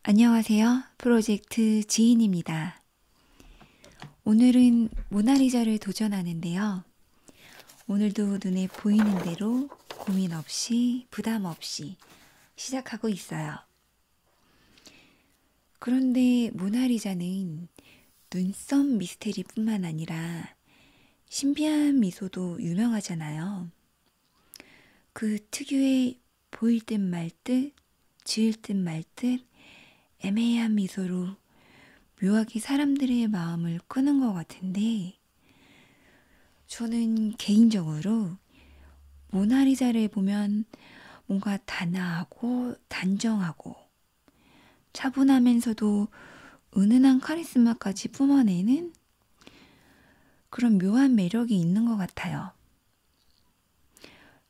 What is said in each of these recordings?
안녕하세요. 프로젝트 지인입니다. 오늘은 모나리자를 도전하는데요. 오늘도 눈에 보이는 대로 고민 없이 부담 없이 시작하고 있어요. 그런데 모나리자는 눈썹 미스테리뿐만 아니라 신비한 미소도 유명하잖아요. 그 특유의 보일 듯 말 듯, 지을 듯 말 듯 애매한 미소로 묘하게 사람들의 마음을 끄는 것 같은데, 저는 개인적으로 모나리자를 보면 뭔가 단아하고 단정하고 차분하면서도 은은한 카리스마까지 뿜어내는 그런 묘한 매력이 있는 것 같아요.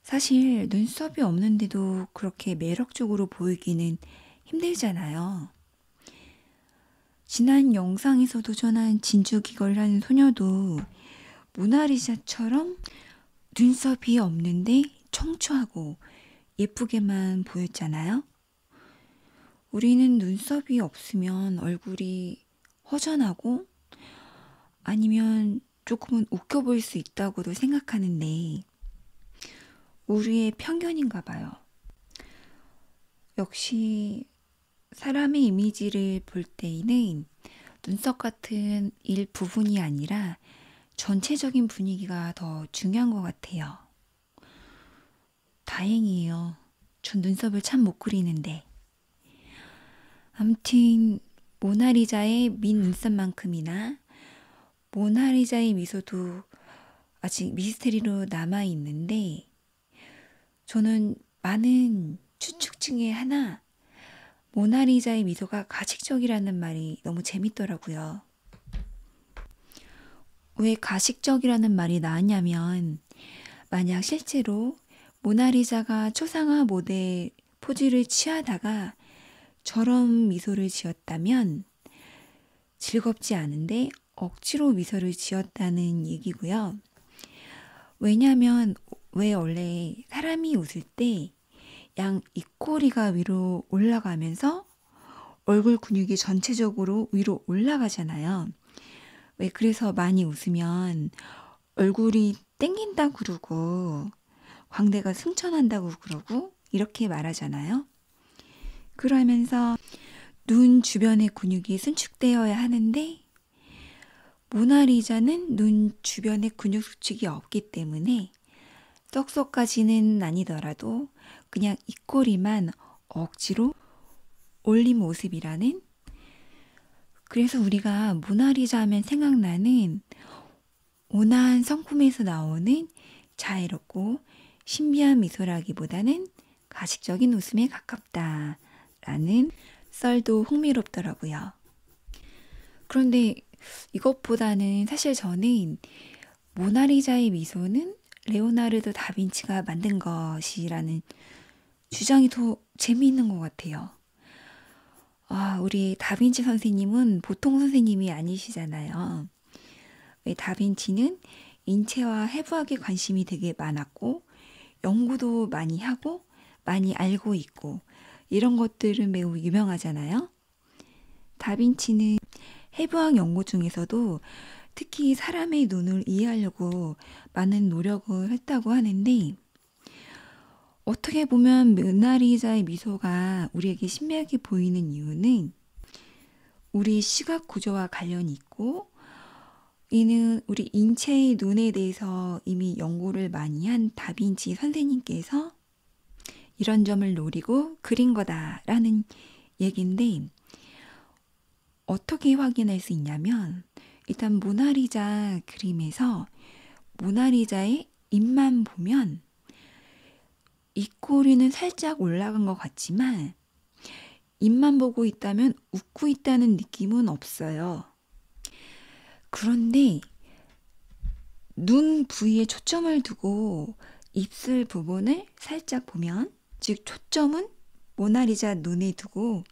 사실 눈썹이 없는데도 그렇게 매력적으로 보이기는 힘들잖아요. 지난 영상에서 도전한 진주귀걸이라는 소녀도 모나리자처럼 눈썹이 없는데 청초하고 예쁘게만 보였잖아요. 우리는 눈썹이 없으면 얼굴이 허전하고 아니면 조금은 웃겨 보일 수 있다고도 생각하는데 우리의 편견인가 봐요. 역시 사람의 이미지를 볼 때에는 눈썹 같은 일부분이 아니라 전체적인 분위기가 더 중요한 것 같아요. 다행이에요. 전 눈썹을 참 못 그리는데. 아무튼 모나리자의 민 눈썹만큼이나 모나리자의 미소도 아직 미스테리로 남아 있는데 저는 많은 추측 중에 하나 모나리자의 미소가 가식적이라는 말이 너무 재밌더라고요. 왜 가식적이라는 말이 나왔냐면 만약 실제로 모나리자가 초상화 모델 포즈를 취하다가 저런 미소를 지었다면 즐겁지 않은데 억지로 미소를 지었다는 얘기고요. 왜냐하면 왜 원래 사람이 웃을 때 양 입꼬리가 위로 올라가면서 얼굴 근육이 전체적으로 위로 올라가잖아요. 왜 그래서 많이 웃으면 얼굴이 땡긴다고 그러고 광대가 승천한다고 그러고 이렇게 말하잖아요. 그러면서 눈 주변의 근육이 수축되어야 하는데 모나리자는 눈 주변에 근육 수축이 없기 때문에 썩썩까지는 아니더라도 그냥 입꼬리만 억지로 올린 모습이라는, 그래서 우리가 모나리자 하면 생각나는 온화한 성품에서 나오는 자애롭고 신비한 미소라기보다는 가식적인 웃음에 가깝다라는 썰도 흥미롭더라고요. 그런데 이것보다는 사실 저는 모나리자의 미소는 레오나르도 다빈치가 만든 것이라는 주장이 더 재미있는 것 같아요. 우리 다빈치 선생님은 보통 선생님이 아니시잖아요. 왜 다빈치는 인체와 해부학에 관심이 되게 많았고 연구도 많이 하고 많이 알고 있고 이런 것들은 매우 유명하잖아요. 다빈치는 해부학 연구 중에서도 특히 사람의 눈을 이해하려고 많은 노력을 했다고 하는데 어떻게 보면 모나리자의 미소가 우리에게 신비하게 보이는 이유는 우리 시각 구조와 관련이 있고 이는 우리 인체의 눈에 대해서 이미 연구를 많이 한 다빈치 선생님께서 이런 점을 노리고 그린 거다라는 얘긴데 어떻게 확인할 수 있냐면 일단 모나리자 그림에서 모나리자의 입만 보면 입꼬리는 살짝 올라간 것 같지만 입만 보고 있다면 웃고 있다는 느낌은 없어요. 그런데 눈 부위에 초점을 두고 입술 부분을 살짝 보면, 즉 초점은 모나리자 눈에 두고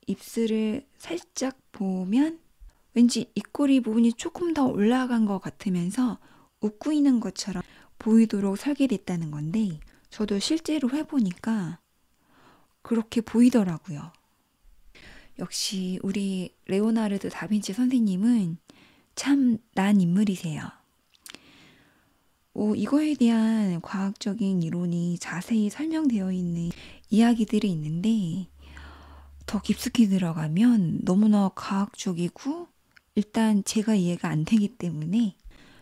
입술을 살짝 보면 왠지 입꼬리 부분이 조금 더 올라간 것 같으면서 웃고 있는 것처럼 보이도록 설계됐다는 건데 저도 실제로 해보니까 그렇게 보이더라고요. 역시 우리 레오나르도 다빈치 선생님은 참 난 인물이세요. 이거에 대한 과학적인 이론이 자세히 설명되어 있는 이야기들이 있는데 더 깊숙이 들어가면 너무나 과학적이고 일단 제가 이해가 안 되기 때문에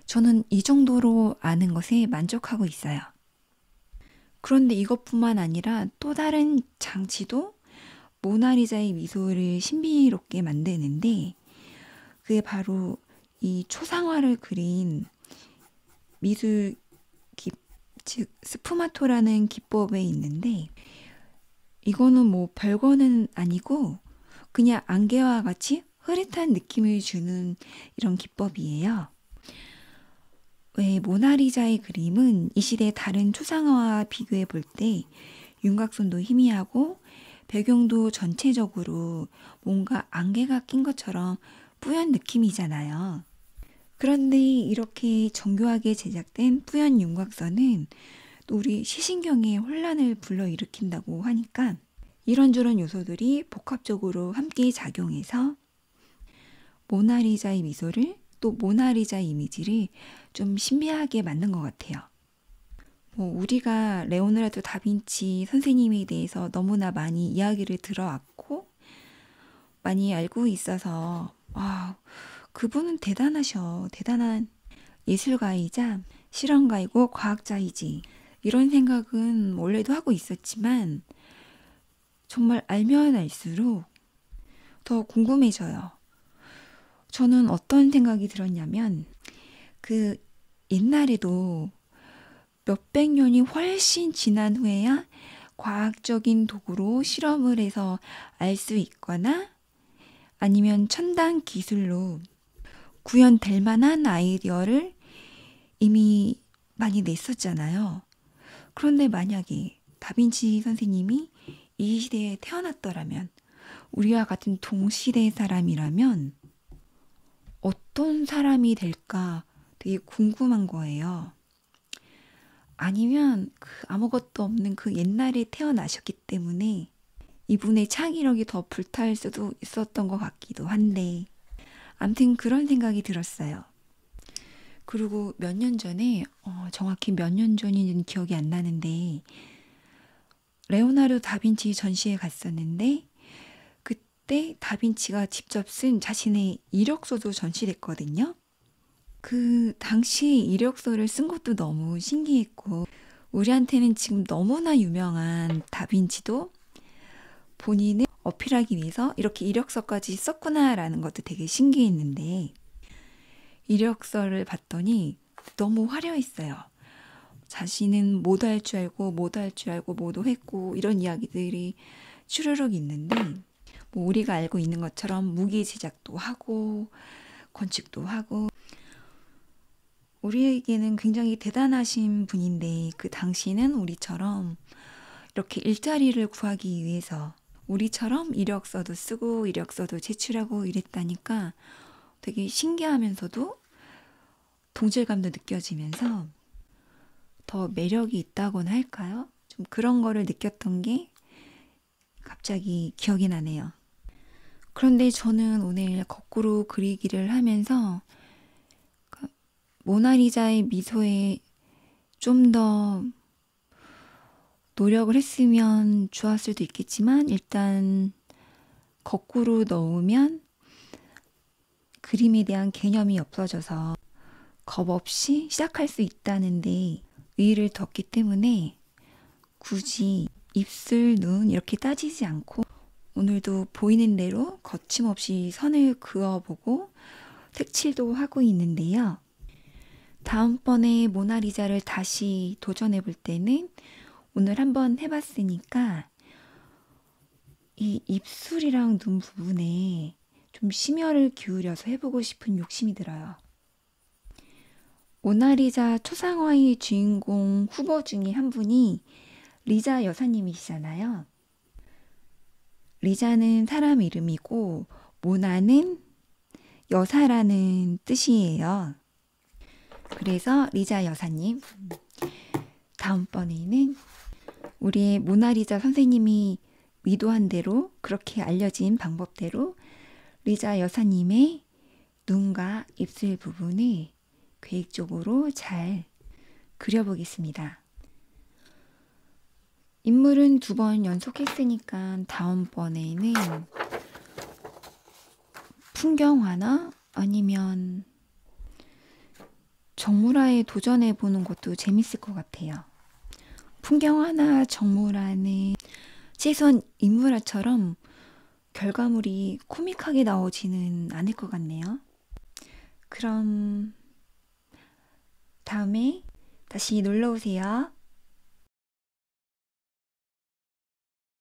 저는 이 정도로 아는 것에 만족하고 있어요. 그런데 이것뿐만 아니라 또 다른 장치도 모나리자의 미소를 신비롭게 만드는데 그게 바로 이 초상화를 그린 미술 즉 스푸마토라는 기법에 있는데 이거는 뭐 별거는 아니고 그냥 안개와 같이 흐릿한 느낌을 주는 이런 기법이에요. 왜 모나리자의 그림은 이 시대 다른 초상화와 비교해 볼 때 윤곽선도 희미하고 배경도 전체적으로 뭔가 안개가 낀 것처럼 뿌연 느낌이잖아요. 그런데 이렇게 정교하게 제작된 뿌연 윤곽선은 또 우리 시신경에 혼란을 불러일으킨다고 하니까 이런저런 요소들이 복합적으로 함께 작용해서 모나리자의 미소를 또 모나리자의 이미지를 좀 신비하게 만든 것 같아요. 우리가 레오나르도 다빈치 선생님에 대해서 너무나 많이 이야기를 들어왔고 많이 알고 있어서 그분은 대단하셔. 대단한 예술가이자 실험가이고 과학자이지. 이런 생각은 원래도 하고 있었지만 정말 알면 알수록 더 궁금해져요. 저는 어떤 생각이 들었냐면 그 옛날에도 몇백 년이 훨씬 지난 후에야 과학적인 도구로 실험을 해서 알 수 있거나 아니면 첨단 기술로 구현될 만한 아이디어를 이미 많이 냈었잖아요. 그런데 만약에 다빈치 선생님이 이 시대에 태어났더라면 우리와 같은 동시대 사람이라면 어떤 사람이 될까 되게 궁금한 거예요. 아니면 아무것도 없는 그 옛날에 태어나셨기 때문에 이분의 창의력이 더 불타올 수도 있었던 것 같기도 한데 아무튼 그런 생각이 들었어요. 그리고 몇 년 전에 정확히 몇 년 전인지는 기억이 안 나는데 레오나르도 다빈치 전시회 갔었는데 그때 다빈치가 직접 쓴 자신의 이력서도 전시됐거든요. 그 당시 이력서를 쓴 것도 너무 신기했고 우리한테는 지금 너무나 유명한 다빈치도 본인을 어필하기 위해서 이렇게 이력서까지 썼구나라는 것도 되게 신기했는데 이력서를 봤더니 너무 화려했어요. 자신은 못할 줄 알고 못할 줄 알고 뭐도 했고 이런 이야기들이 추르륵 있는데 우리가 알고 있는 것처럼 무기 제작도 하고 건축도 하고 우리에게는 굉장히 대단하신 분인데 그 당시는 우리처럼 이렇게 일자리를 구하기 위해서 우리처럼 이력서도 쓰고 이력서도 제출하고 이랬다니까 되게 신기하면서도 동질감도 느껴지면서 더 매력이 있다고나 할까요? 좀 그런 거를 느꼈던 게 갑자기 기억이 나네요. 그런데 저는 오늘 거꾸로 그리기를 하면서 모나리자의 미소에 좀 더 노력을 했으면 좋았을 수도 있겠지만 일단 거꾸로 넣으면 그림에 대한 개념이 없어져서 겁 없이 시작할 수 있다는데 의의를 뒀기 때문에 굳이 입술, 눈 이렇게 따지지 않고 오늘도 보이는 대로 거침없이 선을 그어보고 색칠도 하고 있는데요. 다음번에 모나리자를 다시 도전해 볼 때는 오늘 한번 해봤으니까 이 입술이랑 눈 부분에 좀 심혈을 기울여서 해보고 싶은 욕심이 들어요. 모나리자 초상화의 주인공 후보 중에 한 분이 리자 여사님이시잖아요. 리자는 사람 이름이고 모나는 여사라는 뜻이에요. 그래서 리자 여사님, 다음번에는 우리의 모나리자 선생님이 의도한 대로, 그렇게 알려진 방법대로 리자 여사님의 눈과 입술 부분을 계획적으로 잘 그려보겠습니다. 인물은 2번 연속했으니까 다음번에는 풍경화나 아니면 정물화에 도전해 보는 것도 재밌을 것 같아요. 풍경화나 정물화는 최소한 인물화처럼 결과물이 코믹하게 나오지는 않을 것 같네요. 그럼 다음에 다시 놀러 오세요.